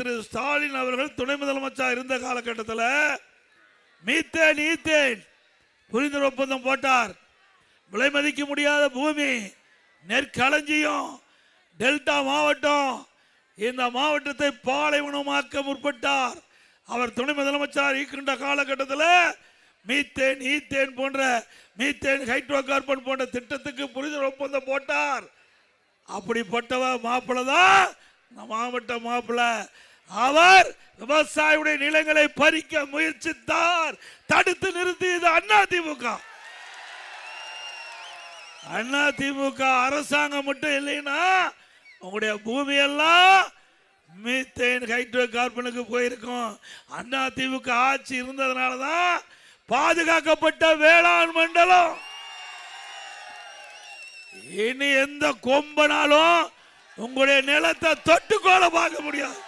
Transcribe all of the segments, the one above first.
திரு ஸ்டாலின் அவர்கள் துணை முதலமைச்சர் இருந்த காலகட்டத்தில் மீத்தேன் ஈத்தேன் புரிந்துணர்வு ஒப்பந்தம் போட்டார். விலை மதிக்க முடியாத பூமி, நெற்களஞ்சியம், டெல்டா மாவட்டம், இந்த மாவட்டத்தை பாலைவனமாக்க முற்பட்டார். அவர் துணை முதலமைச்சர் இருக்கின்ற காலகட்டத்தில் மீத்தேன் ஈத்தேன் போன்ற மீத்தேன் ஹைட்ரோ கார்பன் போன்ற திட்டத்துக்கு புரிந்துணர்வு ஒப்பந்தம் போட்டார். அப்படிப்பட்டவ மாப்பிள்ள தான் இந்த மாவட்ட மாப்பிள்ள. அவர் விவசாயியுடைய நிலங்களை பறிக்க முயற்சித்தார், தடுத்து நிறுத்தியது அதிமுக. அதிமுக அரசாங்கம் மட்டும் இல்லைன்னா உங்களுடைய பூமியெல்லாம் மீத்தேன் ஹைட்ரோ கார்பனுக்கு போயிருக்கும். அதிமுக ஆட்சி இருந்ததுனாலதான் பாதுகாக்கப்பட்ட வேளாண் மண்டலம். இனி எந்த கொம்பனாலும் உங்களுடைய நிலத்தை தொட்டுக்கோல பார்க்க முடியாது.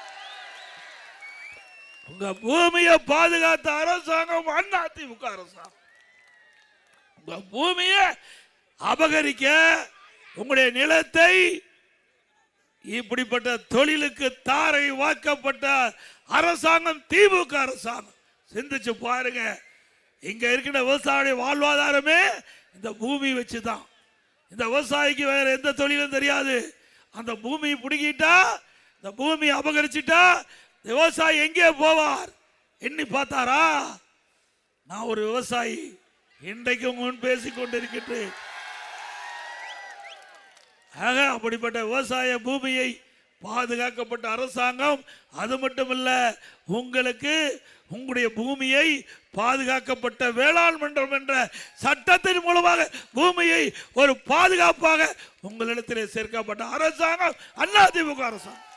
உங்க பூமியை பாதுகாத்த அரசாங்கம் அதிமுக அரசாங்கம். உங்க பூமியை அபகரிக்க, உங்களுடைய நிலத்தை இப்படிப்பட்ட தொழிலுக்கு தாரை வாக்கப்பட்ட அரசாங்கம் திமுக அரசாங்கம். சிந்திச்சு பாருங்க. இங்க இருக்கிற விவசாயிய வாழ்வாதாரமே இந்த பூமி வச்சுதான். இந்த விவசாயிக்கு வேற எந்த தொழிலும் தெரியாது. அந்த பூமியை பிடிக்கிட்டா, இந்த பூமியை அபகரிச்சுட்டா விவசாயி எங்கே போவார்? எண்ணி பார்த்தாரா? நான் ஒரு விவசாயி, இன்றைக்கு முன் பேசிக் கொண்டிருக்கிறேன். ஆக அப்படிப்பட்ட விவசாய பூமியை பாதுகாக்கப்பட்ட அரசாங்கம். அது மட்டுமல்ல, உங்களுக்கு உங்களுடைய பூமியை பாதுகாக்கப்பட்ட வேளாண் மன்றம் என்ற சட்டத்தின் மூலமாக பூமியை ஒரு பாதுகாப்பாக உங்களிடத்திலே சேர்க்கப்பட்ட அரசாங்கம் அதிமுக அரசாங்கம்.